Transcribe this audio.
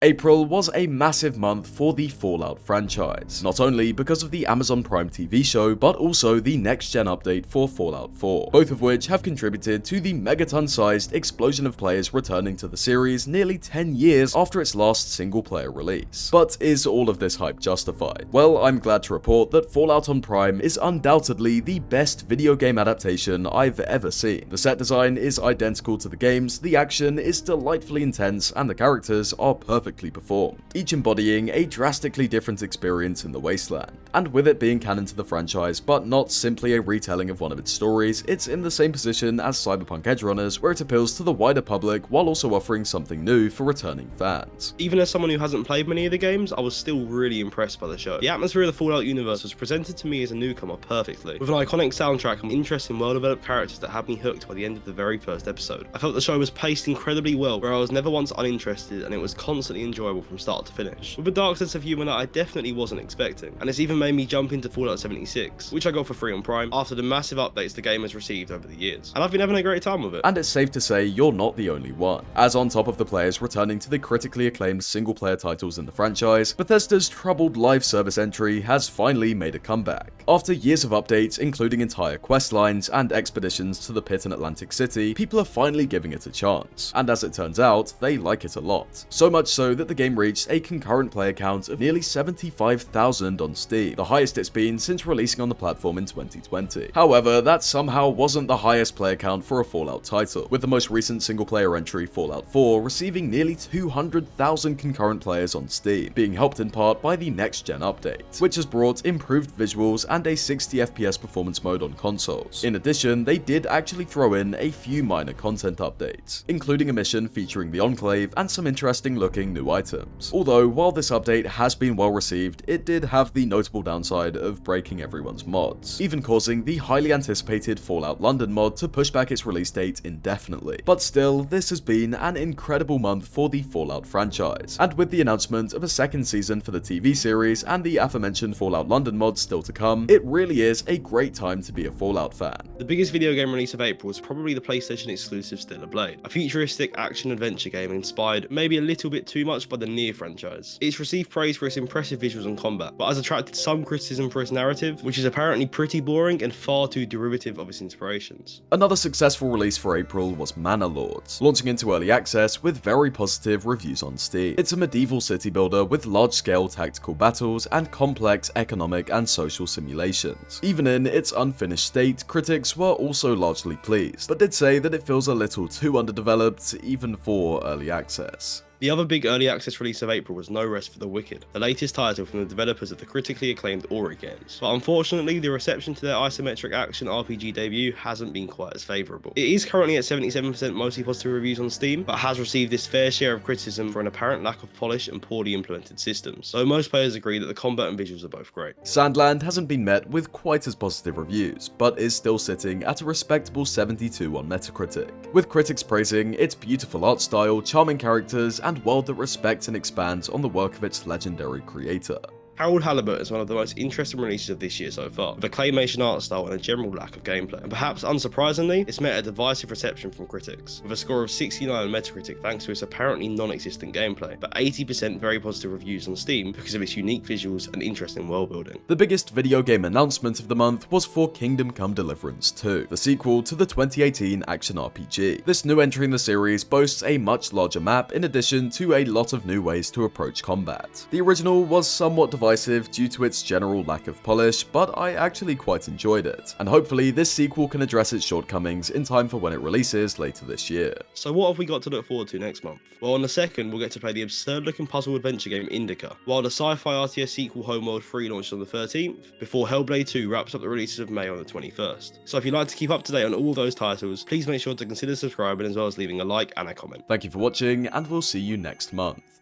April was a massive month for the Fallout franchise, not only because of the Amazon Prime TV show, but also the next-gen update for Fallout 4, both of which have contributed to the megaton-sized explosion of players returning to the series nearly 10 years after its last single-player release. But is all of this hype justified? Well, I'm glad to report that Fallout on Prime is undoubtedly the best video game adaptation I've ever seen. The set design is identical to the games, the action is delightfully intense, and the characters are perfectly performed, each embodying a drastically different experience in the wasteland. And with it being canon to the franchise, but not simply a retelling of one of its stories, it's in the same position as Cyberpunk Edgerunners, where it appeals to the wider public while also offering something new for returning fans. Even as someone who hasn't played many of the games, I was still really impressed by the show. The atmosphere of the Fallout universe was presented to me as a newcomer perfectly, with an iconic soundtrack and interesting well-developed characters that had me hooked by the end of the very first episode. I felt the show was paced incredibly well, where I was never once uninterested and it was constantly enjoyable from start to finish, with a dark sense of humour that I definitely wasn't expecting. And it's even made me jump into Fallout 76, which I got for free on Prime after the massive updates the game has received over the years, and I've been having a great time with it. And it's safe to say you're not the only one, as on top of the players returning to the critically acclaimed single-player titles in the franchise, Bethesda's troubled live service entry has finally made a comeback. After years of updates, including entire quest lines and expeditions to the pit in Atlantic City, people are finally giving it a chance, and as it turns out, they like it a lot. So much so that the game reached a concurrent player count of nearly 75,000 on Steam, the highest it's been since releasing on the platform in 2020. However, that somehow wasn't the highest player count for a Fallout title, with the most recent single-player entry, Fallout 4, receiving nearly 200,000 concurrent players on Steam, being helped in part by the next-gen update, which has brought improved visuals and a 60 FPS performance mode on consoles. In addition, they did actually throw in a few minor content updates, including a mission featuring the Enclave and some interesting-looking new items. Although, while this update has been well received, it did have the notable downside of breaking everyone's mods, even causing the highly anticipated Fallout London mod to push back its release date indefinitely. But still, this has been an incredible month for the Fallout franchise, and with the announcement of a second season for the TV series and the aforementioned Fallout London mod still to come, it really is a great time to be a Fallout fan. The biggest video game release of April was probably the PlayStation exclusive Stellar Blade, a futuristic action-adventure game inspired maybe a little bit too much by the Nier franchise. It's received praise for its impressive visuals and combat, but has attracted some criticism for its narrative, which is apparently pretty boring and far too derivative of its inspirations. Another successful release for April was Manor Lords, launching into early access with very positive reviews on Steam. It's a medieval city builder with large-scale tactical battles and complex economic and social simulations. Even in its unfinished state, critics were also largely pleased, but did say that it feels a little too underdeveloped even for early access. The other big early access release of April was No Rest for the Wicked, the latest title from the developers of the critically acclaimed Ori games. But unfortunately, the reception to their isometric action RPG debut hasn't been quite as favourable. It is currently at 77% mostly positive reviews on Steam, but has received its fair share of criticism for an apparent lack of polish and poorly implemented systems, though most players agree that the combat and visuals are both great. Sandland hasn't been met with quite as positive reviews, but is still sitting at a respectable 72 on Metacritic, with critics praising its beautiful art style, charming characters, and world that respects and expands on the work of its legendary creator. Halibut is one of the most interesting releases of this year so far, with a claymation art style and a general lack of gameplay. And perhaps unsurprisingly, it's met a divisive reception from critics, with a score of 69 on Metacritic thanks to its apparently non-existent gameplay, but 80% very positive reviews on Steam because of its unique visuals and interesting world building. The biggest video game announcement of the month was for Kingdom Come Deliverance 2, the sequel to the 2018 action RPG. This new entry in the series boasts a much larger map in addition to a lot of new ways to approach combat. The original was somewhat divisive due to its general lack of polish, but I actually quite enjoyed it, and hopefully this sequel can address its shortcomings in time for when it releases later this year. So what have we got to look forward to next month? Well, on the 2nd, we'll get to play the absurd looking puzzle adventure game Indica, while the sci-fi RTS sequel Homeworld 3 launches on the 13th, before Hellblade 2 wraps up the releases of May on the 21st. So if you'd like to keep up to date on all of those titles, please make sure to consider subscribing as well as leaving a like and a comment. Thank you for watching, and we'll see you next month.